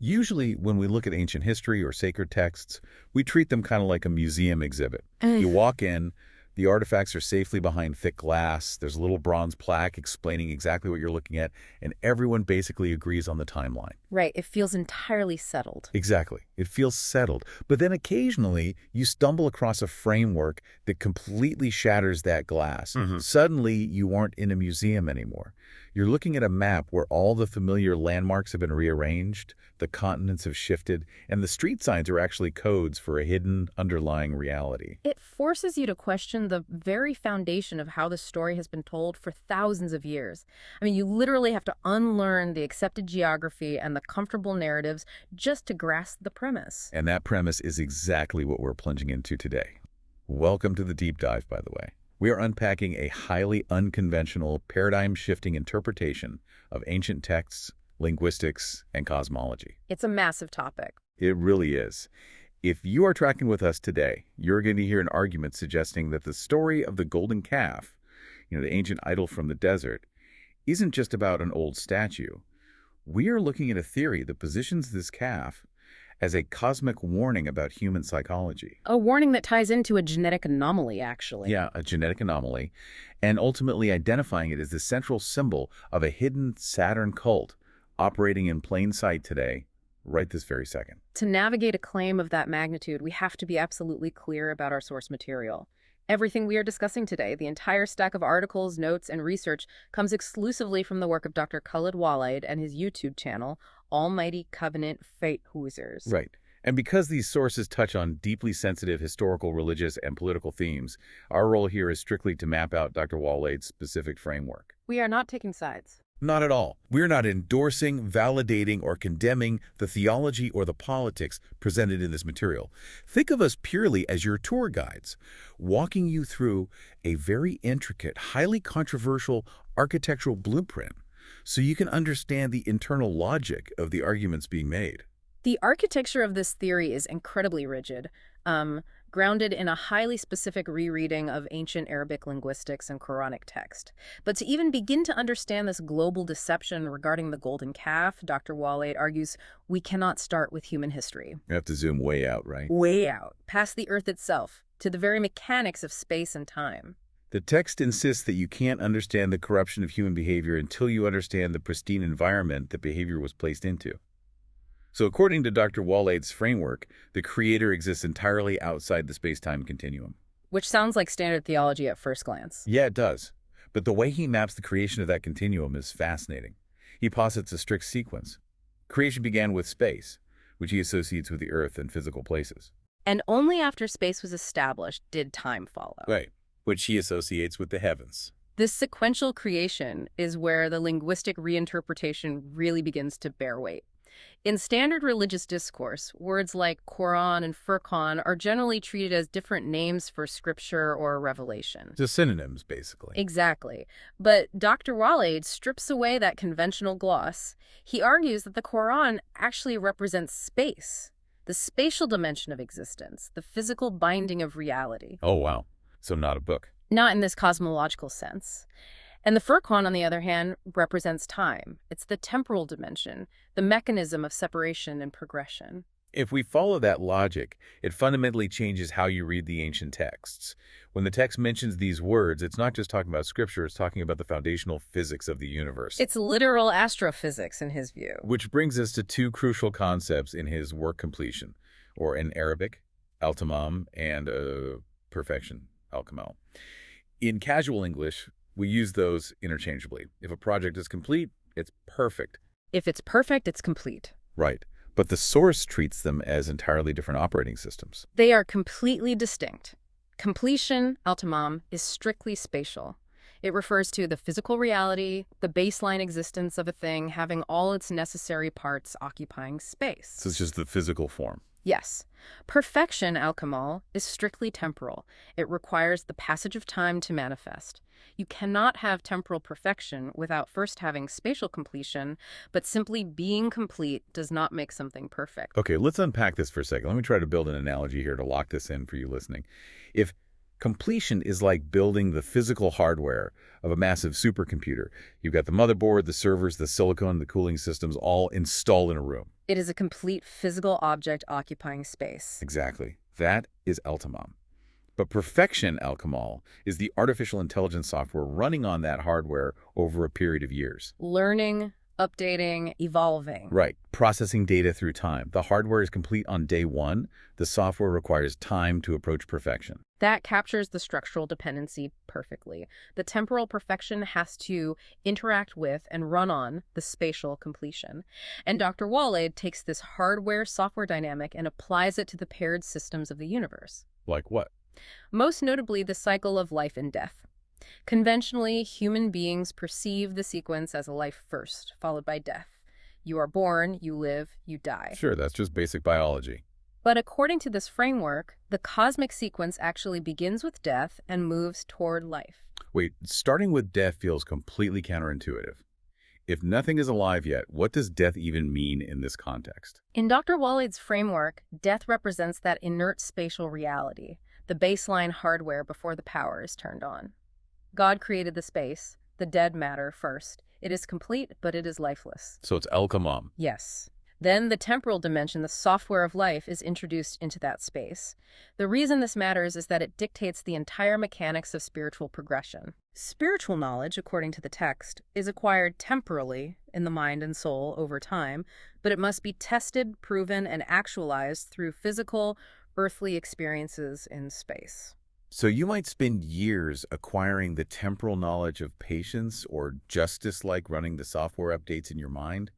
Usually, when we look at ancient history or sacred texts, we treat them kind of like a museum exhibit. You walk in, the artifacts are safely behind thick glass, there's a little bronze plaque explaining exactly what you're looking at, and everyone basically agrees on the timeline. Right, it feels entirely settled. Exactly. It feels settled. But then occasionally, you stumble across a framework that completely shatters that glass. Suddenly, you aren't in a museum anymore. You're looking at a map where all the familiar landmarks have been rearranged, the continents have shifted, and the street signs are actually codes for a hidden, underlying reality. It forces you to question the very foundation of how the story has been told for thousands of years. I mean, you literally have to unlearn the accepted geography and the comfortable narratives just to grasp the premise. And that premise is exactly what we're plunging into today. Welcome to the deep dive, by the way. We are unpacking a highly unconventional, paradigm-shifting interpretation of ancient texts, linguistics, and cosmology. It's a massive topic. It really is. If you are tracking with us today, you're going to hear an argument suggesting that the story of the golden calf, the ancient idol from the desert, isn't just about an old statue. We are looking at a theory that positions this calf as a cosmic warning about human psychology. A warning that ties into a genetic anomaly, actually. Yeah, a genetic anomaly, and ultimately identifying it as the central symbol of a hidden Saturn cult operating in plain sight today, right this very second. To navigate a claim of that magnitude, we have to be absolutely clear about our source material. Everything we are discussing today, the entire stack of articles, notes, and research, comes exclusively from the work of Dr. Khaled Waleed and his YouTube channel, Almighty Covenant Faithhoosers. Right. And because these sources touch on deeply sensitive historical, religious, and political themes, our role here is strictly to map out Dr. Waleed's specific framework. We are not taking sides. Not at all. We're not endorsing, validating, or condemning the theology or the politics presented in this material. Think of us purely as your tour guides, walking you through a very intricate, highly controversial architectural blueprint so you can understand the internal logic of the arguments being made. The architecture of this theory is incredibly rigid, grounded in a highly specific rereading of ancient Arabic linguistics and Quranic text. But to even begin to understand this global deception regarding the golden calf, Dr. Waleed argues we cannot start with human history. You have to zoom way out, right? Way out, past the Earth itself, to the very mechanics of space and time. The text insists that you can't understand the corruption of human behavior until you understand the pristine environment that behavior was placed into. So according to Dr. Waleed's framework, the creator exists entirely outside the space-time continuum. Which sounds like standard theology at first glance. Yeah, it does. But the way he maps the creation of that continuum is fascinating. He posits a strict sequence. Creation began with space, which he associates with the Earth and physical places. And only after space was established did time follow. Right, which he associates with the heavens. This sequential creation is where the linguistic reinterpretation really begins to bear weight. In standard religious discourse, words like Quran and Furqan are generally treated as different names for scripture or revelation. Just synonyms, basically. Exactly. But Dr. Waleed strips away that conventional gloss. He argues that the Quran actually represents space, the spatial dimension of existence, the physical binding of reality. Oh, wow. So not a book. Not in this cosmological sense. And the Furqan, on the other hand, represents time. It's the temporal dimension, the mechanism of separation and progression. If we follow that logic, it fundamentally changes how you read the ancient texts. When the text mentions these words, it's not just talking about scripture, it's talking about the foundational physics of the universe. It's literal astrophysics in his view. Which brings us to two crucial concepts in his work completion, or in Arabic, al-tamam, and perfection, al-kamal. In casual English, we use those interchangeably. If a project is complete, it's perfect. If it's perfect, it's complete. Right. But the source treats them as entirely different operating systems. They are completely distinct. Completion, al-tamam, is strictly spatial. It refers to the physical reality, the baseline existence of a thing having all its necessary parts occupying space. So it's just the physical form. Yes. Perfection, al-kamal, is strictly temporal. It requires the passage of time to manifest. You cannot have temporal perfection without first having spatial completion, but simply being complete does not make something perfect. Okay, let's unpack this for a second. Let me try to build an analogy here to lock this in for you listening. If completion is like building the physical hardware of a massive supercomputer, you've got the motherboard, the servers, the silicon, the cooling systems all installed in a room. It is a complete physical object occupying space. Exactly. That is El-Tamam. But perfection, Al-Kamal, is the artificial intelligence software running on that hardware over a period of years. Learning, updating, evolving. Right. Processing data through time. The hardware is complete on day one. The software requires time to approach perfection. That captures the structural dependency perfectly. The temporal perfection has to interact with and run on the spatial completion. And Dr. Waleed takes this hardware-software dynamic and applies it to the paired systems of the universe. Like what? Most notably, the cycle of life and death. Conventionally, human beings perceive the sequence as a life first, followed by death. You are born, you live, you die. Sure, that's just basic biology. But according to this framework, the cosmic sequence actually begins with death and moves toward life. Wait, starting with death feels completely counterintuitive. If nothing is alive yet, what does death even mean in this context? In Dr. Waleed's framework, death represents that inert spatial reality, the baseline hardware before the power is turned on. God created the space, the dead matter first. It is complete, but it is lifeless. So it's El-Kamam. Yes. Then the temporal dimension, the software of life, is introduced into that space. The reason this matters is that it dictates the entire mechanics of spiritual progression. Spiritual knowledge, according to the text, is acquired temporally in the mind and soul over time, but it must be tested, proven, and actualized through physical, earthly experiences in space. So you might spend years acquiring the temporal knowledge of patience or justice, like running the software updates in your mind,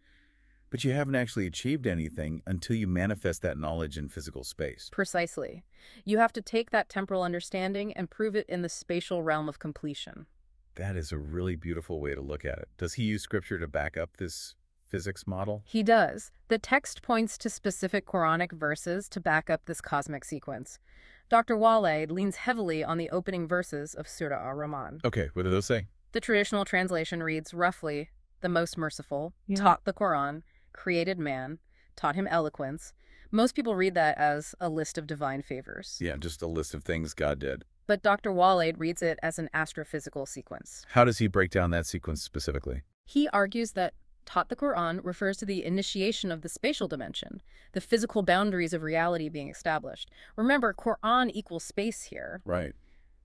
but you haven't actually achieved anything until you manifest that knowledge in physical space. Precisely. You have to take that temporal understanding and prove it in the spatial realm of completion. That is a really beautiful way to look at it. Does he use scripture to back up this physics model? He does. The text points to specific Quranic verses to back up this cosmic sequence. Dr. Waleed leans heavily on the opening verses of Surah Ar-Rahman. Okay, what do those say? The traditional translation reads roughly, "The Most Merciful taught the Quran, created man, taught him eloquence." Most people read that as a list of divine favors. Yeah, just a list of things God did. But Dr. Waleed reads it as an astrophysical sequence. How does he break down that sequence specifically? He argues that taught the Quran refers to the initiation of the spatial dimension, the physical boundaries of reality being established. Remember, Quran equals space here. Right.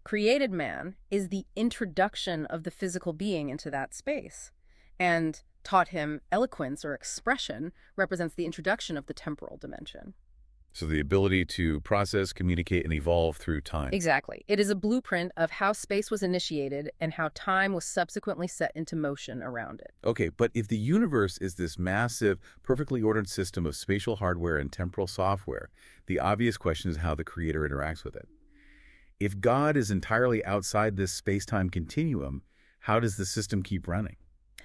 Created man is the introduction of the physical being into that space. And taught him eloquence or expression represents the introduction of the temporal dimension. So the ability to process, communicate, and evolve through time. Exactly. It is a blueprint of how space was initiated and how time was subsequently set into motion around it. Okay, but if the universe is this massive, perfectly ordered system of spatial hardware and temporal software, the obvious question is how the creator interacts with it. If God is entirely outside this space-time continuum, how does the system keep running?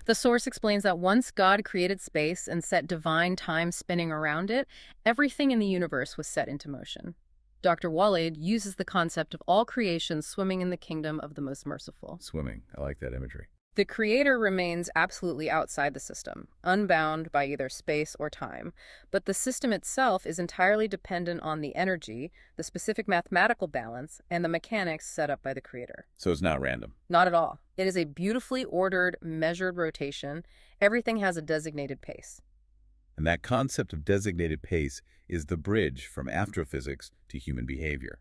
The source explains that once God created space and set divine time spinning around it, everything in the universe was set into motion. Dr. Waleed uses the concept of all creation swimming in the kingdom of the Most Merciful. Swimming. I like that imagery. The creator remains absolutely outside the system, unbound by either space or time, but the system itself is entirely dependent on the energy, the specific mathematical balance, and the mechanics set up by the creator. So it's not random. Not at all. It is a beautifully ordered, measured rotation. Everything has a designated pace. And that concept of designated pace is the bridge from astrophysics to human behavior.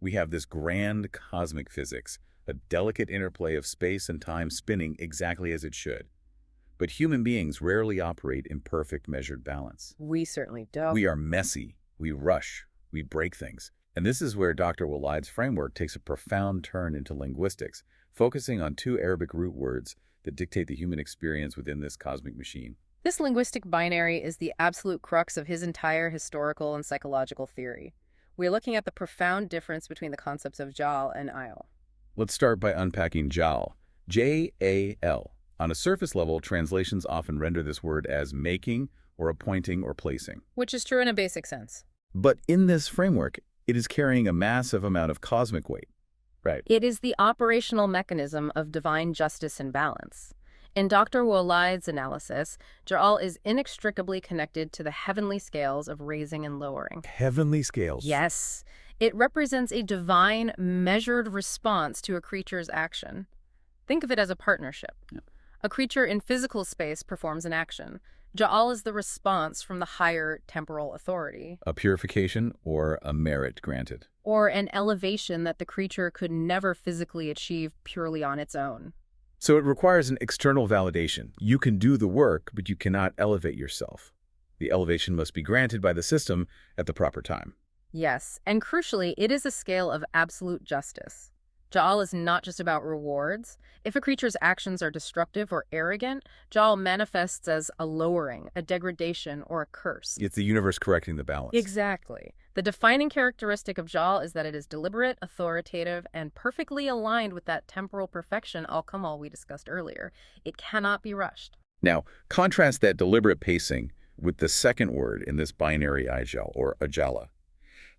We have this grand cosmic physics, a delicate interplay of space and time spinning exactly as it should. But human beings rarely operate in perfect measured balance. We certainly don't. We are messy, we rush, we break things. And this is where Dr. Waleed's framework takes a profound turn into linguistics, focusing on two Arabic root words that dictate the human experience within this cosmic machine. This linguistic binary is the absolute crux of his entire historical and psychological theory. We're looking at the profound difference between the concepts of Jal and Ayal. Let's start by unpacking Jal. J-A-L. On a surface level, translations often render this word as making or appointing or placing. Which is true in a basic sense. But in this framework, it is carrying a massive amount of cosmic weight. Right. It is the operational mechanism of divine justice and balance. In Dr. Waleed's analysis, Jal is inextricably connected to the heavenly scales of raising and lowering. Heavenly scales. Yes. It represents a divine, measured response to a creature's action. Think of it as a partnership. Yep. A creature in physical space performs an action. Ja'al is the response from the higher temporal authority. A purification or a merit granted. Or an elevation that the creature could never physically achieve purely on its own. So it requires an external validation. You can do the work, but you cannot elevate yourself. The elevation must be granted by the system at the proper time. Yes, and crucially, it is a scale of absolute justice. Ja'al is not just about rewards. If a creature's actions are destructive or arrogant, Ja'al manifests as a lowering, a degradation, or a curse. It's the universe correcting the balance. Exactly. The defining characteristic of Ja'al is that it is deliberate, authoritative, and perfectly aligned with that temporal perfection al-kamal we discussed earlier. It cannot be rushed. Now, contrast that deliberate pacing with the second word in this binary ajal, or ajala.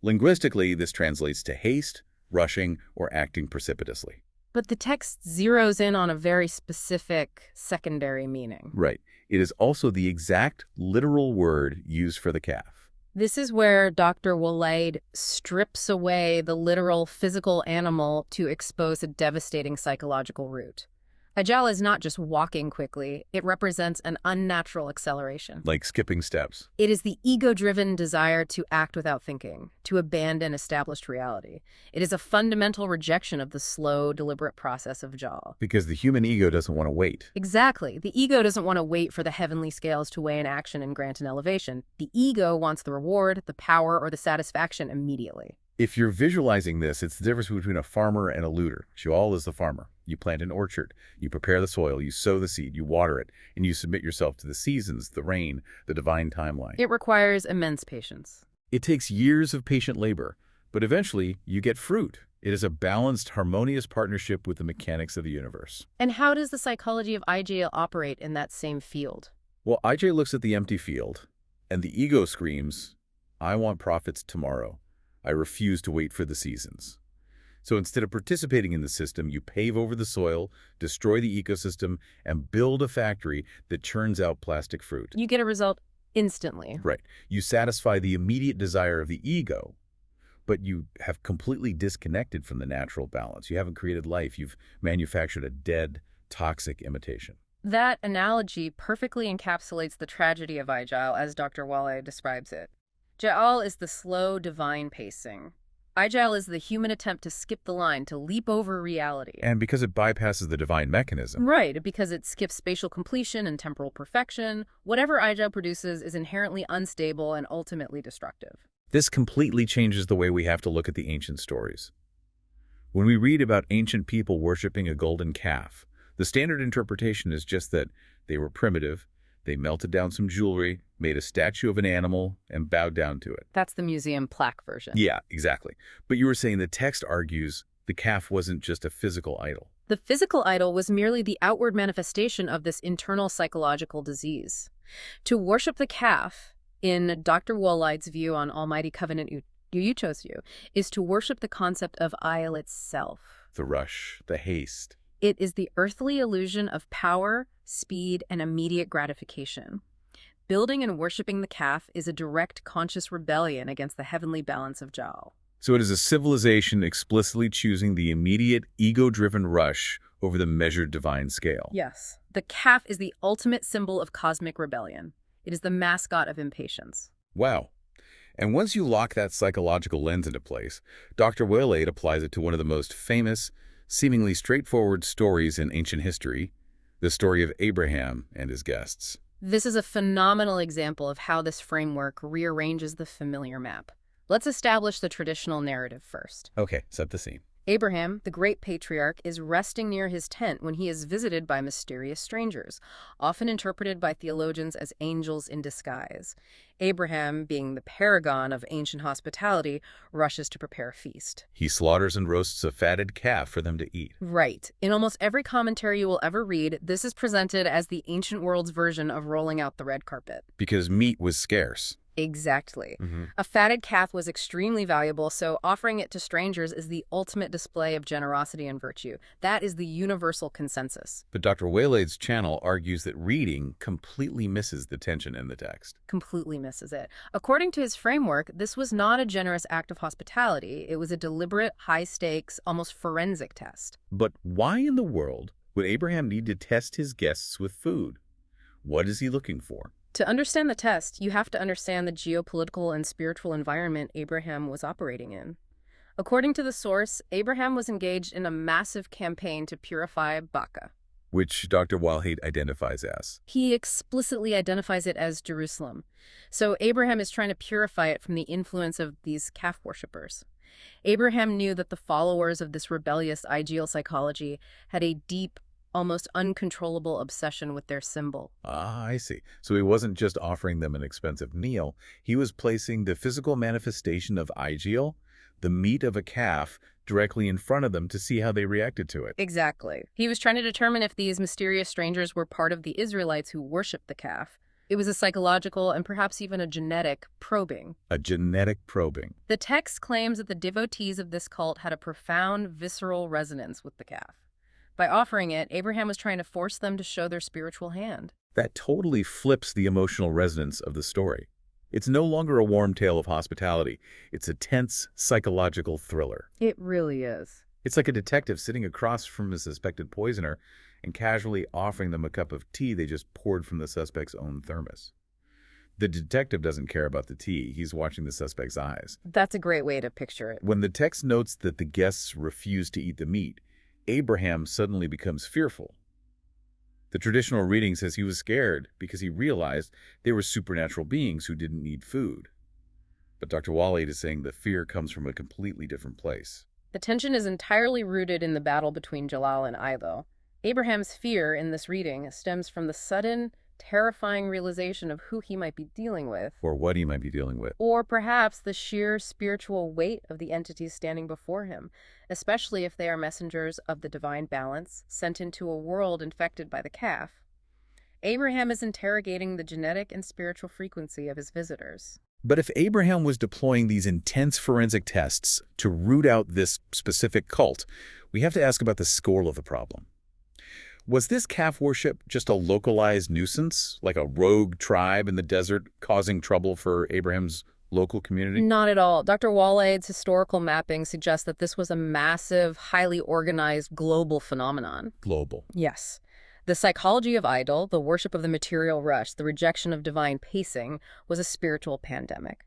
Linguistically, this translates to haste, rushing, or acting precipitously. But the text zeroes in on a very specific secondary meaning. Right. It is also the exact literal word used for the calf. This is where Dr. Waleed strips away the literal physical animal to expose a devastating psychological root. Ajala is not just walking quickly, it represents an unnatural acceleration. Like skipping steps. It is the ego-driven desire to act without thinking, to abandon established reality. It is a fundamental rejection of the slow, deliberate process of Ja'al. Because the human ego doesn't want to wait. Exactly. The ego doesn't want to wait for the heavenly scales to weigh an action and grant an elevation. The ego wants the reward, the power, or the satisfaction immediately. If you're visualizing this, it's the difference between a farmer and a looter. Ja'al is the farmer. You plant an orchard, you prepare the soil, you sow the seed, you water it, and you submit yourself to the seasons, the rain, the divine timeline. It requires immense patience. It takes years of patient labor, but eventually you get fruit. It is a balanced, harmonious partnership with the mechanics of the universe. And how does the psychology of IJ operate in that same field? Well, IJ looks at the empty field, and the ego screams, I want profits tomorrow. I refuse to wait for the seasons. So instead of participating in the system, you pave over the soil, destroy the ecosystem, and build a factory that churns out plastic fruit. You get a result instantly. Right. You satisfy the immediate desire of the ego, but you have completely disconnected from the natural balance. You haven't created life. You've manufactured a dead, toxic imitation. That analogy perfectly encapsulates the tragedy of Ajal as Dr. Waleed describes it. Ja'al is the slow, divine pacing. Ajal is the human attempt to skip the line, to leap over reality. And because it bypasses the divine mechanism. Right, because it skips spatial completion and temporal perfection, whatever Ajal produces is inherently unstable and ultimately destructive. This completely changes the way we have to look at the ancient stories. When we read about ancient people worshiping a golden calf, the standard interpretation is just that they were primitive, they melted down some jewelry, made a statue of an animal, and bowed down to it. That's the museum plaque version. Yeah, exactly. But you were saying the text argues the calf wasn't just a physical idol. The physical idol was merely the outward manifestation of this internal psychological disease. To worship the calf, in Dr. Waleed's view on Almighty Covenant you chose you, is to worship the concept of Ayal itself. The rush, the haste. It is the earthly illusion of power, speed, and immediate gratification. Building and worshiping the calf is a direct conscious rebellion against the heavenly balance of Ja'al. So it is a civilization explicitly choosing the immediate ego-driven rush over the measured divine scale. Yes. The calf is the ultimate symbol of cosmic rebellion. It is the mascot of impatience. Wow. And once you lock that psychological lens into place, Dr. Waleed applies it to one of the most famous, seemingly straightforward stories in ancient history, the story of Abraham and his guests. This is a phenomenal example of how this framework rearranges the familiar map. Let's establish the traditional narrative first. Okay, set the scene. Abraham, the great patriarch, is resting near his tent when he is visited by mysterious strangers, often interpreted by theologians as angels in disguise. Abraham, being the paragon of ancient hospitality, rushes to prepare a feast. He slaughters and roasts a fatted calf for them to eat. Right. In almost every commentary you will ever read, this is presented as the ancient world's version of rolling out the red carpet. Because meat was scarce. Exactly. A fatted calf was extremely valuable, so offering it to strangers is the ultimate display of generosity and virtue. That is the universal consensus. But Dr. Waleed's channel argues that reading completely misses the tension in the text. Completely misses it. According to his framework, this was not a generous act of hospitality. It was a deliberate, high-stakes, almost forensic test. But why in the world would Abraham need to test his guests with food? What is he looking for? To understand the test, you have to understand the geopolitical and spiritual environment Abraham was operating in. According to the source, Abraham was engaged in a massive campaign to purify Bakka, which Dr. Waleed identifies as. He explicitly identifies it as Jerusalem. So Abraham is trying to purify it from the influence of these calf worshippers. Abraham knew that the followers of this rebellious ideal psychology had a deep, almost uncontrollable obsession with their symbol. Ah, I see. So he wasn't just offering them an expensive meal. He was placing the physical manifestation of ideal, the meat of a calf, directly in front of them to see how they reacted to it. Exactly. He was trying to determine if these mysterious strangers were part of the Israelites who worshipped the calf. It was a psychological and perhaps even a genetic probing. A genetic probing. The text claims that the devotees of this cult had a profound visceral resonance with the calf. By offering it, Abraham was trying to force them to show their spiritual hand. That totally flips the emotional resonance of the story. It's no longer a warm tale of hospitality. It's a tense, psychological thriller. It really is. It's like a detective sitting across from a suspected poisoner and casually offering them a cup of tea they just poured from the suspect's own thermos. The detective doesn't care about the tea. He's watching the suspect's eyes. That's a great way to picture it. When the text notes that the guests refuse to eat the meat, Abraham suddenly becomes fearful. The traditional reading says he was scared because he realized they were supernatural beings who didn't need food. But Dr. Waleed is saying the fear comes from a completely different place. The tension is entirely rooted in the battle between Jalal and I, though. Abraham's fear in this reading stems from the sudden, terrifying realization of who he might be dealing with. Or what he might be dealing with. Or perhaps the sheer spiritual weight of the entities standing before him, especially if they are messengers of the divine balance sent into a world infected by the calf. Abraham is interrogating the genetic and spiritual frequency of his visitors. But if Abraham was deploying these intense forensic tests to root out this specific cult, we have to ask about the scale of the problem. Was this calf worship just a localized nuisance, like a rogue tribe in the desert causing trouble for Abraham's local community? Not at all. Dr. Waleed's historical mapping suggests that this was a massive, highly organized global phenomenon. Global. Yes. The psychology of idol, the worship of the material rush, the rejection of divine pacing, was a spiritual pandemic.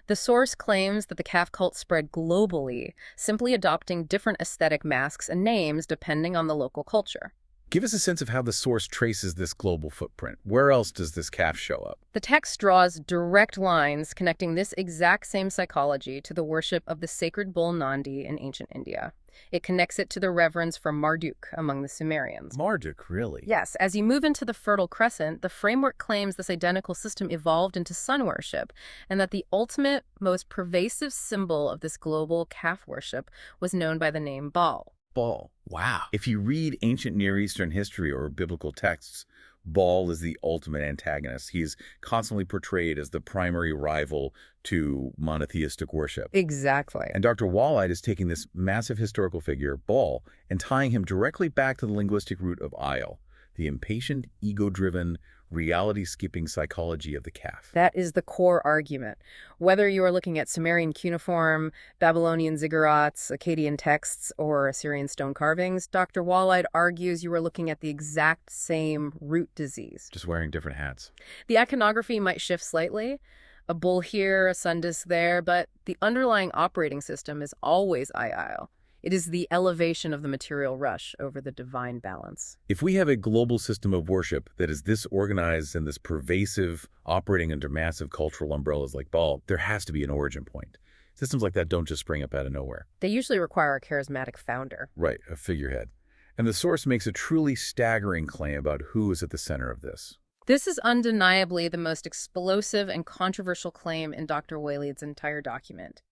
The source claims that the calf cult spread globally, simply adopting different aesthetic masks and names depending on the local culture. Give us a sense of how the source traces this global footprint. Where else does this calf show up? The text draws direct lines connecting this exact same psychology to the worship of the sacred bull Nandi in ancient India. It connects it to the reverence for Marduk among the Sumerians. Marduk, really? Yes, as you move into the Fertile Crescent, the framework claims this identical system evolved into sun worship, and that the ultimate, most pervasive symbol of this global calf worship was known by the name Baal. Baal. Wow. If you read ancient Near Eastern history or biblical texts, Baal is the ultimate antagonist. He is constantly portrayed as the primary rival to monotheistic worship. Exactly. And Dr. Waleed is taking this massive historical figure, Baal, and tying him directly back to the linguistic root of Ayal, the impatient, ego-driven, reality-skipping psychology of the calf. That is the core argument. Whether you are looking at Sumerian cuneiform, Babylonian ziggurats, Akkadian texts, or Assyrian stone carvings, Dr. Waleed argues you are looking at the exact same root disease. Just wearing different hats. The iconography might shift slightly, a bull here, a sun disk there, but the underlying operating system is always Ayal. It is the elevation of the material rush over the divine balance. If we have a global system of worship that is this organized and this pervasive, operating under massive cultural umbrellas like Baal, there has to be an origin point. Systems like that don't just spring up out of nowhere. They usually require a charismatic founder. Right, a figurehead. And the source makes a truly staggering claim about who is at the center of this. This is undeniably the most explosive and controversial claim in Dr. Waleed's entire document.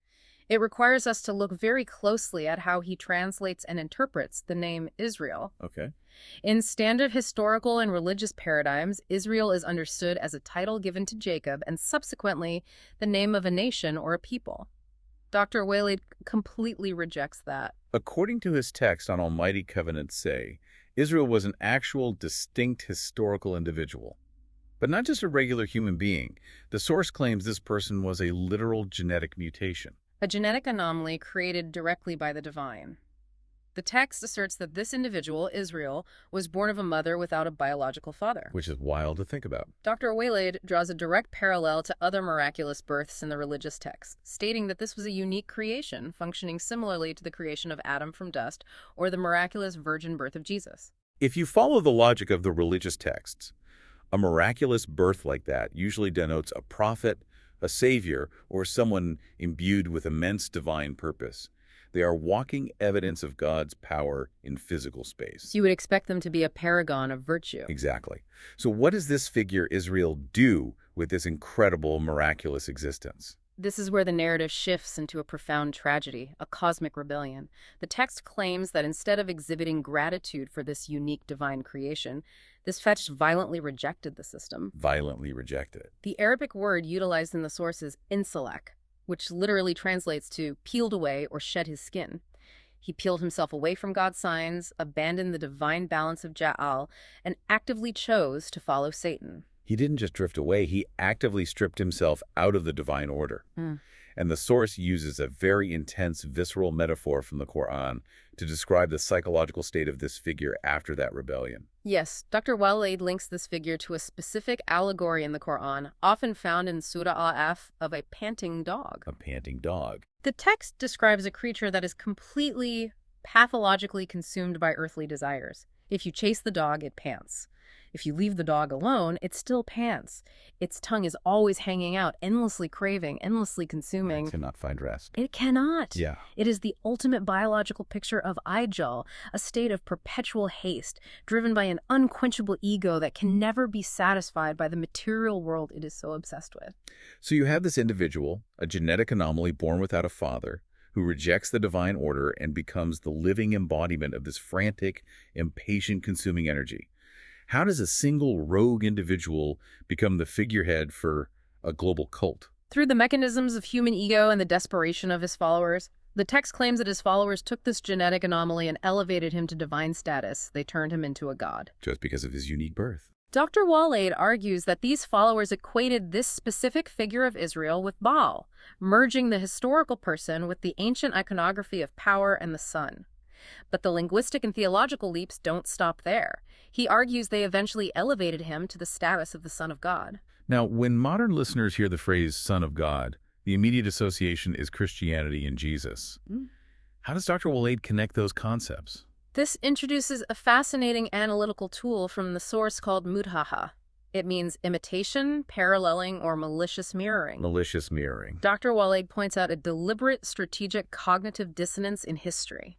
It requires us to look very closely at how he translates and interprets the name Israel. Okay. In standard historical and religious paradigms, Israel is understood as a title given to Jacob and subsequently the name of a nation or a people. Dr. Waleed completely rejects that. According to his text on Almighty Covenants Say, Israel was an actual, distinct historical individual. But not just a regular human being. The source claims this person was a literal genetic mutation. A genetic anomaly created directly by the divine. The text asserts that this individual, Israel, was born of a mother without a biological father. Which is wild to think about. Dr. Waleed draws a direct parallel to other miraculous births in the religious texts, stating that this was a unique creation, functioning similarly to the creation of Adam from dust or the miraculous virgin birth of Jesus. If you follow the logic of the religious texts, a miraculous birth like that usually denotes a prophet, a savior, or someone imbued with immense divine purpose. They are walking evidence of God's power in physical space. So you would expect them to be a paragon of virtue. Exactly. So what does this figure Israel do with this incredible, miraculous existence? This is where the narrative shifts into a profound tragedy, a cosmic rebellion. The text claims that instead of exhibiting gratitude for this unique divine creation, this fetch violently rejected the system. Violently rejected it. The Arabic word utilized in the source is insalak, which literally translates to peeled away or shed his skin. He peeled himself away from God's signs, abandoned the divine balance of Ja'al, and actively chose to follow Satan. He didn't just drift away, he actively stripped himself out of the divine order. And the source uses a very intense, visceral metaphor from the Quran to describe the psychological state of this figure after that rebellion. Yes, Dr. Waleed links this figure to a specific allegory in the Quran, often found in Surah Al-Af, of a panting dog. A panting dog. The text describes a creature that is completely, pathologically consumed by earthly desires. If you chase the dog, it pants. If you leave the dog alone, it still pants. Its tongue is always hanging out, endlessly craving, endlessly consuming. It cannot find rest. It cannot. Yeah. It is the ultimate biological picture of ijal, a state of perpetual haste, driven by an unquenchable ego that can never be satisfied by the material world it is so obsessed with. So you have this individual, a genetic anomaly born without a father, who rejects the divine order and becomes the living embodiment of this frantic, impatient, consuming energy. How does a single rogue individual become the figurehead for a global cult? Through the mechanisms of human ego and the desperation of his followers. The text claims that his followers took this genetic anomaly and elevated him to divine status. They turned him into a god. Just because of his unique birth. Dr. Waleed argues that these followers equated this specific figure of Israel with Baal, merging the historical person with the ancient iconography of power and the sun. But the linguistic and theological leaps don't stop there. He argues they eventually elevated him to the status of the Son of God. Now, when modern listeners hear the phrase Son of God, the immediate association is Christianity and Jesus. How does Dr. Waleed connect those concepts? This introduces a fascinating analytical tool from the source called mudhaha. It means imitation, paralleling, or malicious mirroring. Malicious mirroring. Dr. Waleed points out a deliberate strategic cognitive dissonance in history.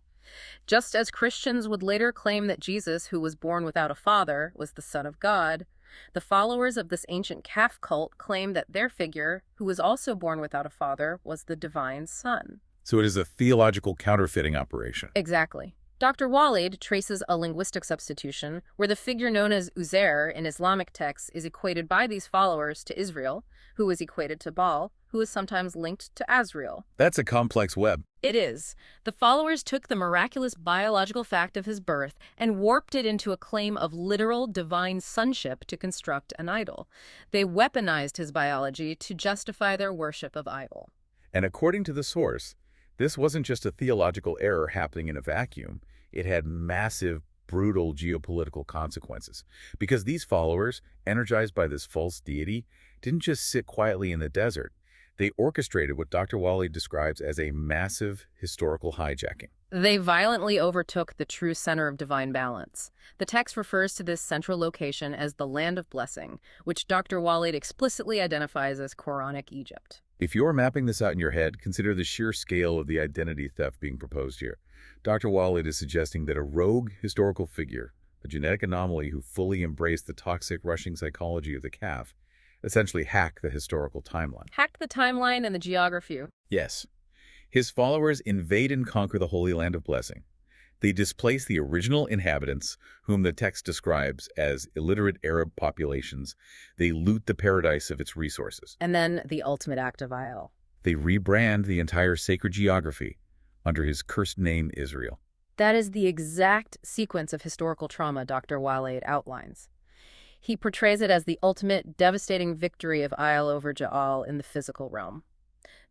Just as Christians would later claim that Jesus, who was born without a father, was the Son of God, the followers of this ancient calf cult claim that their figure, who was also born without a father, was the divine Son. So it is a theological counterfeiting operation. Exactly. Dr. Waleed traces a linguistic substitution where the figure known as Uzair in Islamic texts is equated by these followers to Israel, who is equated to Baal, who is sometimes linked to Azrael. That's a complex web. It is. The followers took the miraculous biological fact of his birth and warped it into a claim of literal divine sonship to construct an idol. They weaponized his biology to justify their worship of idol. And according to the source, this wasn't just a theological error happening in a vacuum. It had massive, brutal geopolitical consequences. Because these followers, energized by this false deity, didn't just sit quietly in the desert. They orchestrated what Dr. Waleed describes as a massive historical hijacking. They violently overtook the true center of divine balance. The text refers to this central location as the land of blessing, which Dr. Waleed explicitly identifies as Quranic Egypt. If you're mapping this out in your head, consider the sheer scale of the identity theft being proposed here. Dr. Waleed is suggesting that a rogue historical figure, a genetic anomaly who fully embraced the toxic rushing psychology of the calf, essentially hacked the historical timeline. Hacked the timeline and the geography. Yes. His followers invade and conquer the Holy Land of Blessing. They displace the original inhabitants, whom the text describes as illiterate Arab populations. They loot the paradise of its resources. And then the ultimate act of vile. They rebrand the entire sacred geography under his cursed name, Israel. That is the exact sequence of historical trauma Dr. Waleed outlines. He portrays it as the ultimate, devastating victory of Ayal over Ja'al in the physical realm.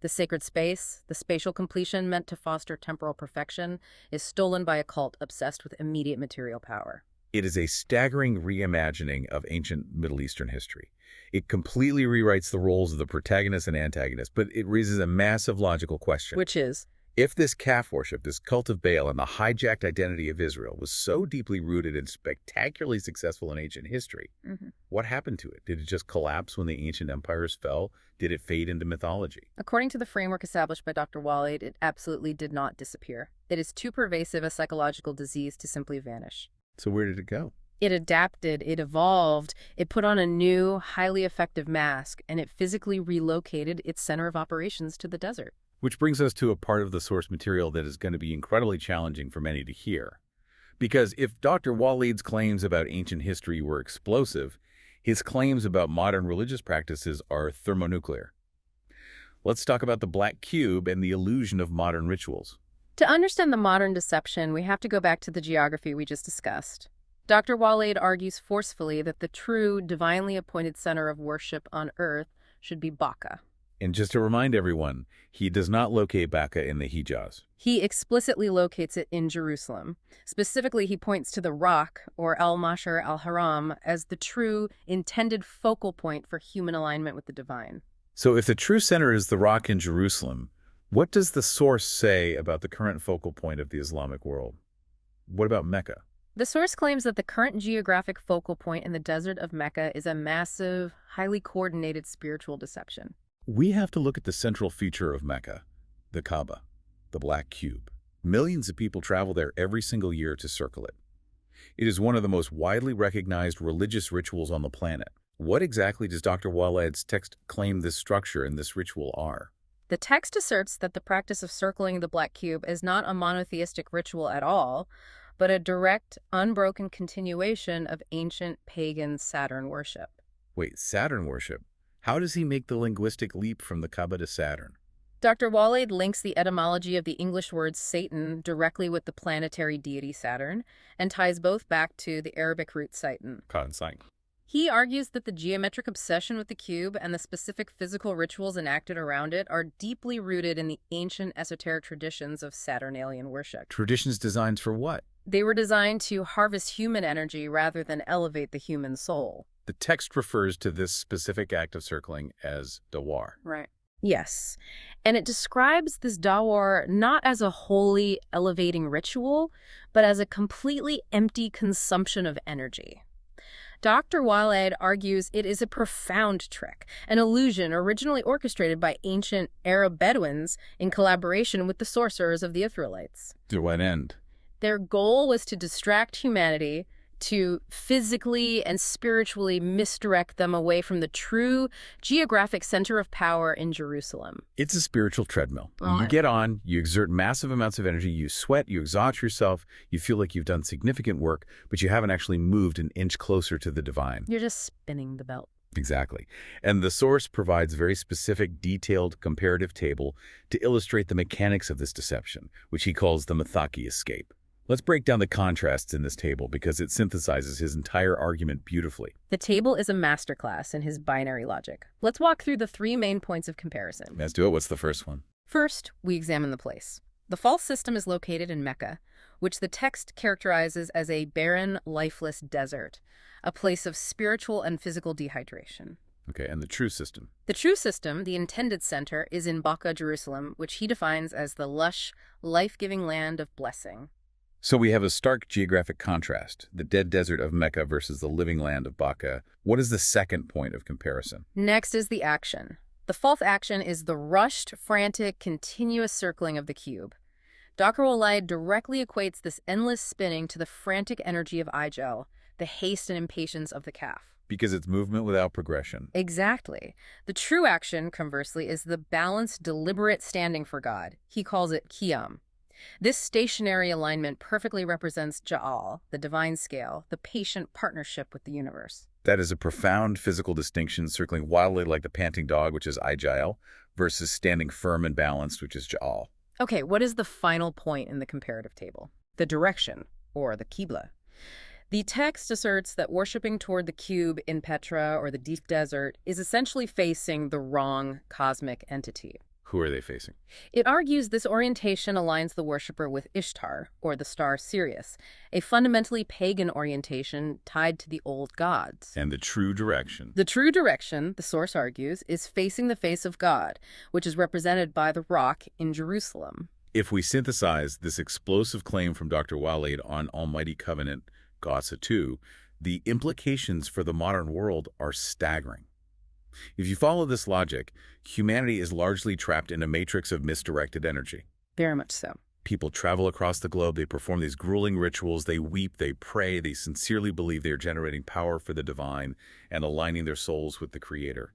The sacred space, the spatial completion meant to foster temporal perfection, is stolen by a cult obsessed with immediate material power. It is a staggering reimagining of ancient Middle Eastern history. It completely rewrites the roles of the protagonist and antagonist, but it raises a massive logical question. Which is? If this calf worship, this cult of Baal, and the hijacked identity of Israel was so deeply rooted and spectacularly successful in ancient history, what happened to it? Did it just collapse when the ancient empires fell? Did it fade into mythology? According to the framework established by Dr. Waleed, it absolutely did not disappear. It is too pervasive a psychological disease to simply vanish. So where did it go? It adapted, it evolved, it put on a new, highly effective mask, and it physically relocated its center of operations to the desert. Which brings us to a part of the source material that is going to be incredibly challenging for many to hear. Because if Dr. Waleed's claims about ancient history were explosive, his claims about modern religious practices are thermonuclear. Let's talk about the black cube and the illusion of modern rituals. To understand the modern deception, we have to go back to the geography we just discussed. Dr. Waleed argues forcefully that the true, divinely appointed center of worship on earth should be Bakka. And just to remind everyone, he does not locate Bakka in the Hijaz. He explicitly locates it in Jerusalem. Specifically, he points to the Rock, or al-Mashar al-Haram, as the true, intended focal point for human alignment with the divine. So if the true center is the Rock in Jerusalem, what does the source say about the current focal point of the Islamic world? What about Mecca? The source claims that the current geographic focal point in the desert of Mecca is a massive, highly coordinated spiritual deception. We have to look at the central feature of Mecca, the Kaaba, the black cube. Millions of people travel there every single year to circle it. It is one of the most widely recognized religious rituals on the planet. What exactly does Dr. Waleed's text claim this structure and this ritual are? The text asserts that the practice of circling the black cube is not a monotheistic ritual at all, but a direct, unbroken continuation of ancient pagan Saturn worship. Wait, Saturn worship? How does he make the linguistic leap from the Kaaba to Saturn? Dr. Waleed links the etymology of the English word Satan directly with the planetary deity Saturn and ties both back to the Arabic root Satan. He argues that the geometric obsession with the cube and the specific physical rituals enacted around it are deeply rooted in the ancient esoteric traditions of Saturnalian worship. Traditions designed for what? They were designed to harvest human energy rather than elevate the human soul. The text refers to this specific act of circling as dawar. Right. Yes. And it describes this dawar not as a holy, elevating ritual, but as a completely empty consumption of energy. Dr. Waleed argues it is a profound trick, an illusion originally orchestrated by ancient Arab Bedouins in collaboration with the sorcerers of the Israelites. To what end? Their goal was to distract humanity, to physically and spiritually misdirect them away from the true geographic center of power in Jerusalem. It's a spiritual treadmill. You get on, you exert massive amounts of energy, you sweat, you exhaust yourself, you feel like you've done significant work, but you haven't actually moved an inch closer to the divine. You're just spinning the belt. Exactly. And the source provides a very specific, detailed comparative table to illustrate the mechanics of this deception, which he calls the Mithaki escape. Let's break down the contrasts in this table because it synthesizes his entire argument beautifully. The table is a masterclass in his binary logic. Let's walk through the three main points of comparison. Let's do it. What's the first one? First, we examine the place. The false system is located in Mecca, which the text characterizes as a barren, lifeless desert, a place of spiritual and physical dehydration. Okay, and the true system? The true system, the intended center, is in Bakka, Jerusalem, which he defines as the lush, life-giving land of blessing. So we have a stark geographic contrast, the dead desert of Mecca versus the living land of Bakka. What is the second point of comparison? Next is the action. The false action is the rushed, frantic, continuous circling of the cube. Dr. Waleed directly equates this endless spinning to the frantic energy of Ijel, the haste and impatience of the calf. Because it's movement without progression. Exactly. The true action, conversely, is the balanced, deliberate standing for God. He calls it qiyam. This stationary alignment perfectly represents Ja'al, the divine scale, the patient partnership with the universe. That is a profound physical distinction, circling wildly like the panting dog, which is Ijel, versus standing firm and balanced, which is Ja'al. Okay, what is the final point in the comparative table? The direction, or the Qibla. The text asserts that worshipping toward the cube in Petra or the deep desert is essentially facing the wrong cosmic entity. Who are they facing? It argues this orientation aligns the worshipper with Ishtar, or the star Sirius, a fundamentally pagan orientation tied to the old gods. And the true direction. The true direction, the source argues, is facing the face of God, which is represented by the rock in Jerusalem. If we synthesize this explosive claim from Dr. Waleed on Almighty Covenant, Gaza 2, the implications for the modern world are staggering. If you follow this logic, humanity is largely trapped in a matrix of misdirected energy. Very much so. People travel across the globe, they perform these grueling rituals, they weep, they pray, they sincerely believe they are generating power for the divine and aligning their souls with the Creator.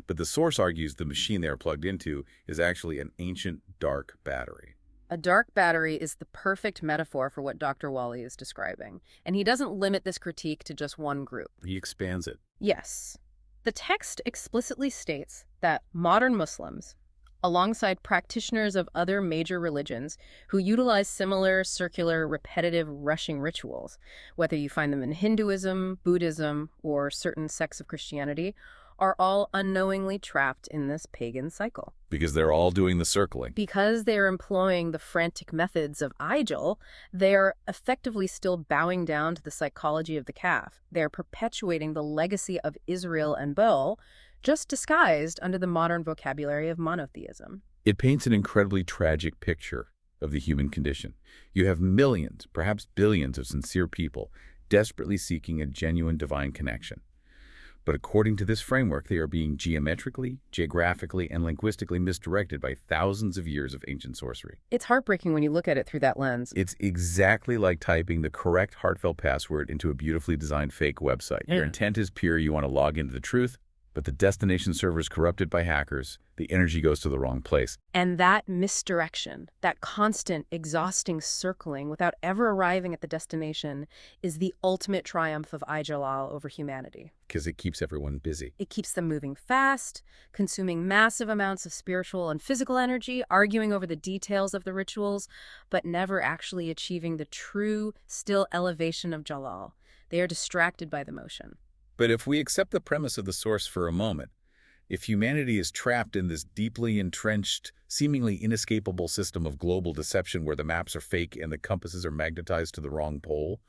But the source argues the machine they are plugged into is actually an ancient dark battery. A dark battery is the perfect metaphor for what Dr. Waleed is describing, and he doesn't limit this critique to just one group. He expands it. Yes. The text explicitly states that modern Muslims, alongside practitioners of other major religions who utilize similar, circular, repetitive, rushing rituals, whether you find them in Hinduism, Buddhism, or certain sects of Christianity, are all unknowingly trapped in this pagan cycle. Because they're all doing the circling. Because they are employing the frantic methods of Igil, they are effectively still bowing down to the psychology of the calf. They are perpetuating the legacy of Israel and Baal, just disguised under the modern vocabulary of monotheism. It paints an incredibly tragic picture of the human condition. You have millions, perhaps billions of sincere people desperately seeking a genuine divine connection. But according to this framework, they are being geometrically, geographically, and linguistically misdirected by thousands of years of ancient sorcery. It's heartbreaking when you look at it through that lens. It's exactly like typing the correct heartfelt password into a beautifully designed fake website. Yeah. Your intent is pure, you want to log into the truth, but the destination server is corrupted by hackers. The energy goes to the wrong place. And that misdirection, that constant, exhausting circling without ever arriving at the destination, is the ultimate triumph of Ijalal over humanity. Because it keeps everyone busy. It keeps them moving fast, consuming massive amounts of spiritual and physical energy, arguing over the details of the rituals, but never actually achieving the true, still elevation of Jalal. They are distracted by the motion. But if we accept the premise of the source for a moment, if humanity is trapped in this deeply entrenched, seemingly inescapable system of global deception where the maps are fake and the compasses are magnetized to the wrong pole,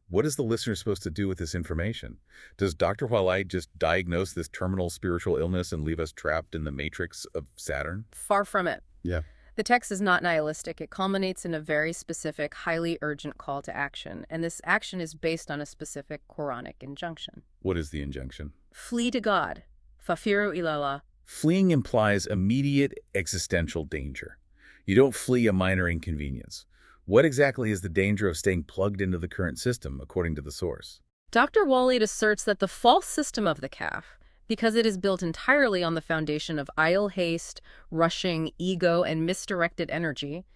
what is the listener supposed to do with this information? Does Dr. Waleed just diagnose this terminal spiritual illness and leave us trapped in the matrix of Saturn? Far from it. Yeah. The text is not nihilistic. It culminates in a very specific, highly urgent call to action, and this action is based on a specific Quranic injunction. What is the injunction? Flee to God. Fafiru ilallah. Fleeing implies immediate existential danger. You don't flee a minor inconvenience. What exactly is the danger of staying plugged into the current system, according to the source? Dr. Waleed asserts that the false system of the calf, because it is built entirely on the foundation of idle haste, rushing, ego, and misdirected energy,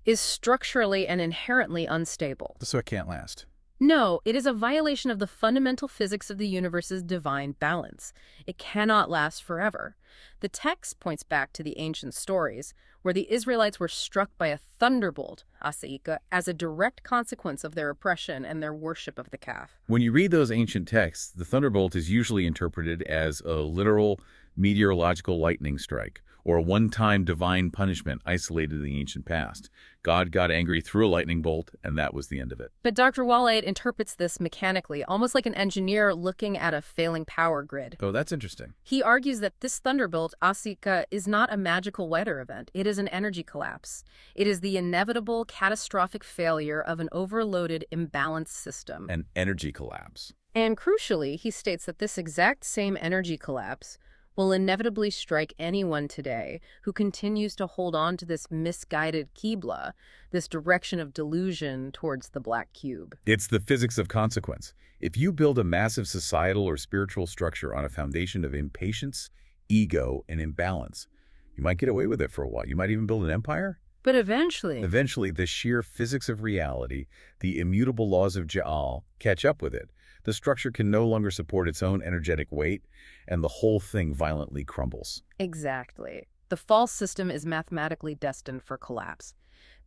is structurally and inherently unstable. So it can't last. No, it is a violation of the fundamental physics of the universe's divine balance. It cannot last forever. The text points back to the ancient stories, where the Israelites were struck by a thunderbolt, asaika, as a direct consequence of their oppression and their worship of the calf. When you read those ancient texts, the thunderbolt is usually interpreted as a literal meteorological lightning strike, or a one-time divine punishment isolated in the ancient past. God got angry, threw a lightning bolt, and that was the end of it. But Dr. Waleed interprets this mechanically, almost like an engineer looking at a failing power grid. Oh, that's interesting. He argues that this thunderbolt, asika, is not a magical weather event. It is an energy collapse. It is the inevitable, catastrophic failure of an overloaded, imbalanced system. An energy collapse. And crucially, he states that this exact same energy collapse will inevitably strike anyone today who continues to hold on to this misguided Qibla, this direction of delusion towards the black cube. It's the physics of consequence. If you build a massive societal or spiritual structure on a foundation of impatience, ego, and imbalance, you might get away with it for a while. You might even build an empire. But eventually, the sheer physics of reality, the immutable laws of Ja'al, catch up with it. The structure can no longer support its own energetic weight, and the whole thing violently crumbles. Exactly. The false system is mathematically destined for collapse.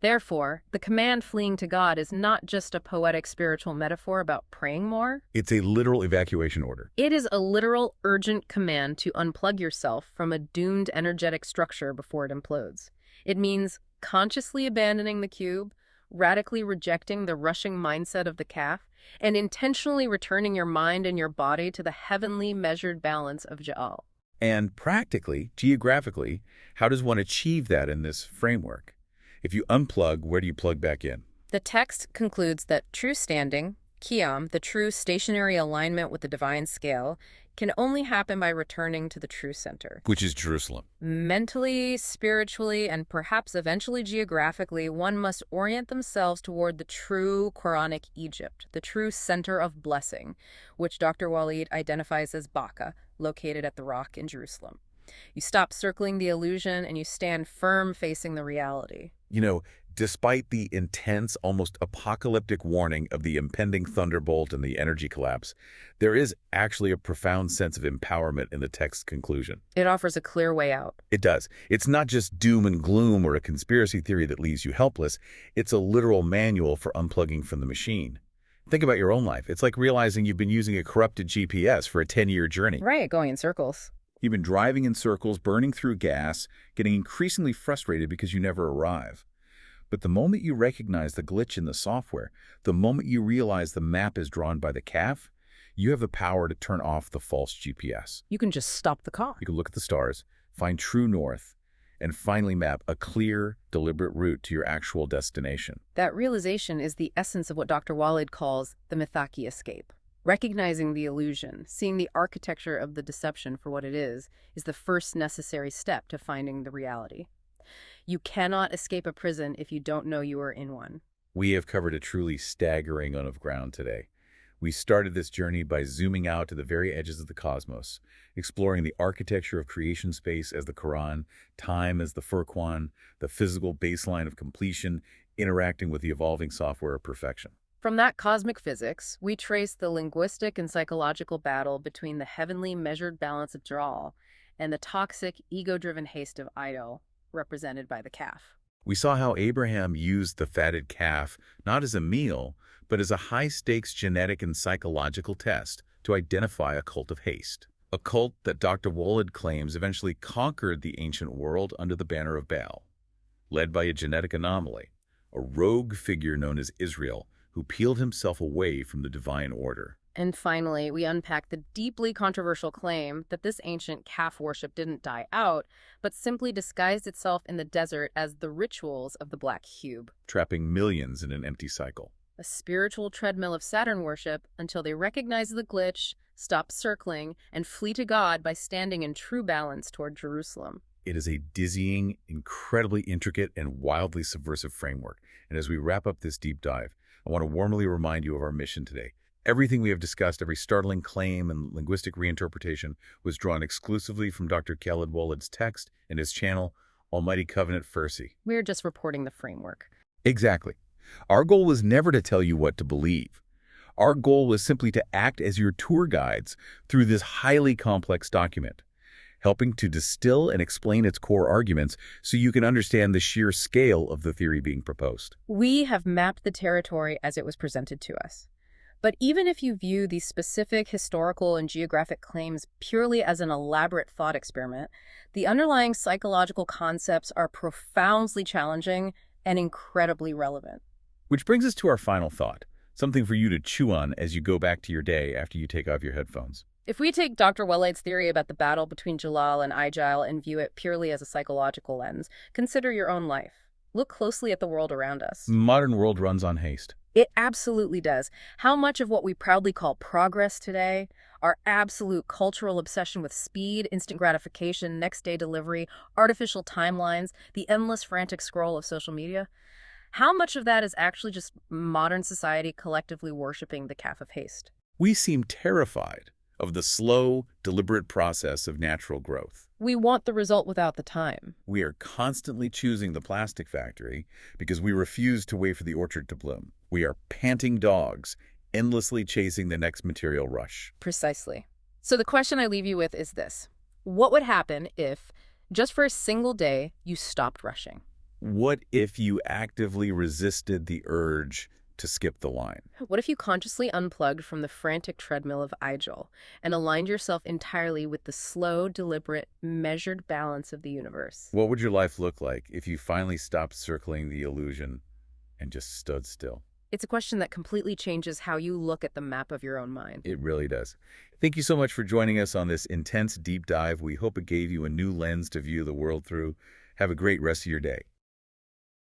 Therefore, the command fleeing to God is not just a poetic spiritual metaphor about praying more. It's a literal evacuation order. It is a literal, urgent command to unplug yourself from a doomed energetic structure before it implodes. It means consciously abandoning the cube, radically rejecting the rushing mindset of the calf, and intentionally returning your mind and your body to the heavenly measured balance of Ja'al. And practically, geographically, how does one achieve that in this framework? If you unplug, where do you plug back in? The text concludes that true standing, qiyam, the true stationary alignment with the divine scale, can only happen by returning to the true center. Which is Jerusalem. Mentally, spiritually, and perhaps eventually geographically, one must orient themselves toward the true Quranic Egypt, the true center of blessing, which Dr. Waleed identifies as Baka, located at the Rock in Jerusalem. You stop circling the illusion and you stand firm facing the reality. You know, despite the intense, almost apocalyptic warning of the impending thunderbolt and the energy collapse, there is actually a profound sense of empowerment in the text's conclusion. It offers a clear way out. It does. It's not just doom and gloom or a conspiracy theory that leaves you helpless. It's a literal manual for unplugging from the machine. Think about your own life. It's like realizing you've been using a corrupted GPS for a 10-year journey. Right, going in circles. You've been driving in circles, burning through gas, getting increasingly frustrated because you never arrive. But the moment you recognize the glitch in the software, the moment you realize the map is drawn by the calf, you have the power to turn off the false GPS. You can just stop the car. You can look at the stars, find true north, and finally map a clear, deliberate route to your actual destination. That realization is the essence of what Dr. Waleed calls the Mithaki escape. Recognizing the illusion, seeing the architecture of the deception for what it is the first necessary step to finding the reality. You cannot escape a prison if you don't know you are in one. We have covered a truly staggering amount of ground today. We started this journey by zooming out to the very edges of the cosmos, exploring the architecture of creation space as the Quran, time as the Furqan, the physical baseline of completion, interacting with the evolving software of perfection. From that cosmic physics, we trace the linguistic and psychological battle between the heavenly measured balance of Ja'al and the toxic, ego-driven haste of idol, represented by the calf. We saw how Abraham used the fatted calf not as a meal, but as a high-stakes genetic and psychological test to identify a cult of haste. A cult that Dr. Waleed claims eventually conquered the ancient world under the banner of Baal. Led by a genetic anomaly, a rogue figure known as Israel, who peeled himself away from the divine order. And finally, we unpack the deeply controversial claim that this ancient calf worship didn't die out, but simply disguised itself in the desert as the rituals of the Black Cube, trapping millions in an empty cycle. A spiritual treadmill of Saturn worship until they recognize the glitch, stop circling, and flee to God by standing in true balance toward Jerusalem. It is a dizzying, incredibly intricate, and wildly subversive framework. And as we wrap up this deep dive, I want to warmly remind you of our mission today. Everything we have discussed, every startling claim and linguistic reinterpretation, was drawn exclusively from Dr. Khaled Waleed's text and his channel, Almighty Covenant Farsi. We're just reporting the framework. Exactly. Our goal was never to tell you what to believe. Our goal was simply to act as your tour guides through this highly complex document, helping to distill and explain its core arguments so you can understand the sheer scale of the theory being proposed. We have mapped the territory as it was presented to us. But even if you view these specific historical and geographic claims purely as an elaborate thought experiment, the underlying psychological concepts are profoundly challenging and incredibly relevant. Which brings us to our final thought, something for you to chew on as you go back to your day after you take off your headphones. If we take Dr. Waleed's theory about the battle between Jalal and Ijal and view it purely as a psychological lens, consider your own life. Look closely at the world around us. Modern world runs on haste. It absolutely does. How much of what we proudly call progress today, our absolute cultural obsession with speed, instant gratification, next-day delivery, artificial timelines, the endless frantic scroll of social media, how much of that is actually just modern society collectively worshiping the calf of haste? We seem terrified of the slow, deliberate process of natural growth. We want the result without the time. We are constantly choosing the plastic factory because we refuse to wait for the orchard to bloom. We are panting dogs, endlessly chasing the next material rush. Precisely. So the question I leave you with is this. What would happen if, just for a single day, you stopped rushing? What if you actively resisted the urge to skip the line? What if you consciously unplugged from the frantic treadmill of Igel and aligned yourself entirely with the slow, deliberate, measured balance of the universe? What would your life look like if you finally stopped circling the illusion and just stood still? It's a question that completely changes how you look at the map of your own mind. It really does. Thank you so much for joining us on this intense deep dive. We hope it gave you a new lens to view the world through. Have a great rest of your day.